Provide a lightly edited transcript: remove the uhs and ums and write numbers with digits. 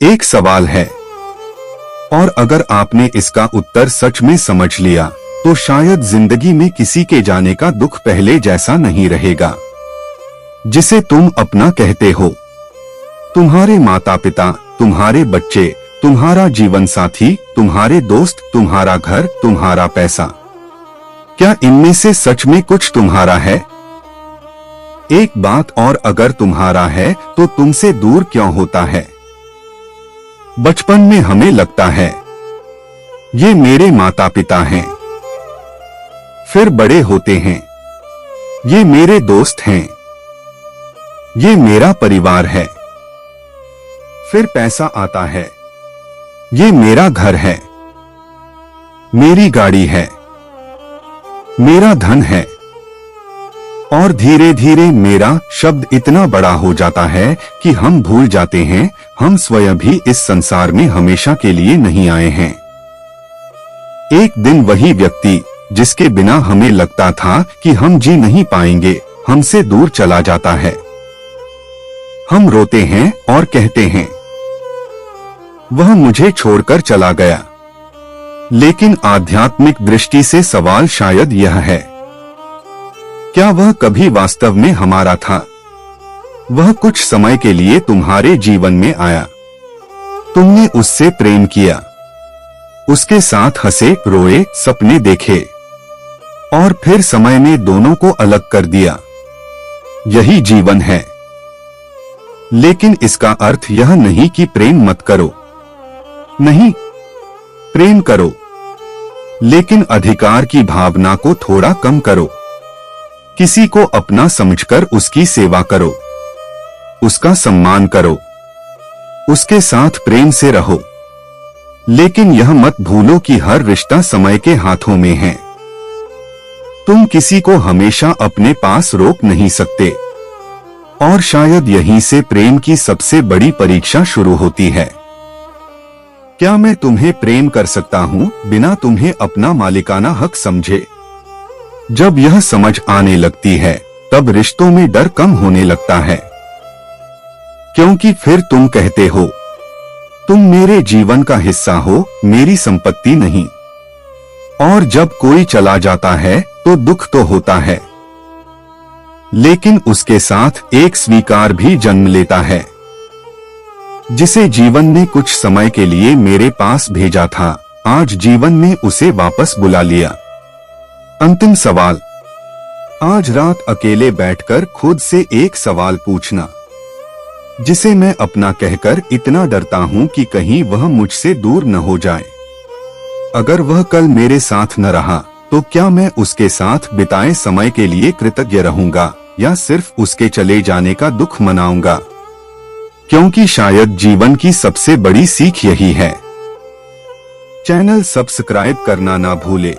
एक सवाल है, और अगर आपने इसका उत्तर सच में समझ लिया तो शायद जिंदगी में किसी के जाने का दुख पहले जैसा नहीं रहेगा। जिसे तुम अपना कहते हो, तुम्हारे माता पिता, तुम्हारे बच्चे, तुम्हारा जीवन साथी, तुम्हारे दोस्त, तुम्हारा घर, तुम्हारा पैसा, क्या इनमें से सच में कुछ तुम्हारा है? एक बात और, अगर तुम्हारा है तो तुमसे दूर क्यों होता है? बचपन में हमें लगता है ये मेरे माता पिता हैं, फिर बड़े होते हैं ये मेरे दोस्त हैं, ये मेरा परिवार है, फिर पैसा आता है ये मेरा घर है, मेरी गाड़ी है, मेरा धन है, और धीरे धीरे मेरा शब्द इतना बड़ा हो जाता है कि हम भूल जाते हैं हम स्वयं भी इस संसार में हमेशा के लिए नहीं आए हैं। एक दिन वही व्यक्ति जिसके बिना हमें लगता था कि हम जी नहीं पाएंगे, हमसे दूर चला जाता है। हम रोते हैं और कहते हैं वह मुझे छोड़कर चला गया, लेकिन आध्यात्मिक दृष्टि से सवाल शायद यह है, क्या वह कभी वास्तव में हमारा था? वह कुछ समय के लिए तुम्हारे जीवन में आया, तुमने उससे प्रेम किया, उसके साथ हंसे, रोए, सपने देखे, और फिर समय ने दोनों को अलग कर दिया। यही जीवन है। लेकिन इसका अर्थ यह नहीं कि प्रेम मत करो, नहीं, प्रेम करो, लेकिन अधिकार की भावना को थोड़ा कम करो। किसी को अपना समझकर उसकी सेवा करो, उसका सम्मान करो, उसके साथ प्रेम से रहो, लेकिन यह मत भूलो कि हर रिश्ता समय के हाथों में है। तुम किसी को हमेशा अपने पास रोक नहीं सकते, और शायद यहीं से प्रेम की सबसे बड़ी परीक्षा शुरू होती है। क्या मैं तुम्हें प्रेम कर सकता हूं बिना तुम्हें अपना मालिकाना हक समझे? जब यह समझ आने लगती है तब रिश्तों में डर कम होने लगता है, क्योंकि फिर तुम कहते हो तुम मेरे जीवन का हिस्सा हो, मेरी संपत्ति नहीं। और जब कोई चला जाता है तो दुख तो होता है, लेकिन उसके साथ एक स्वीकार भी जन्म लेता है, जिसे जीवन ने कुछ समय के लिए मेरे पास भेजा था, आज जीवन ने उसे वापस बुला लिया। अंतिम सवाल, आज रात अकेले बैठकर खुद से एक सवाल पूछना, जिसे मैं अपना कहकर इतना डरता हूं कि कहीं वह मुझसे दूर न हो जाए। अगर वह कल मेरे साथ न रहा तो क्या मैं उसके साथ बिताए समय के लिए कृतज्ञ रहूंगा या सिर्फ उसके चले जाने का दुख मनाऊंगा? क्योंकि शायद जीवन की सबसे बड़ी सीख यही है। चैनल सब्सक्राइब करना ना भूले।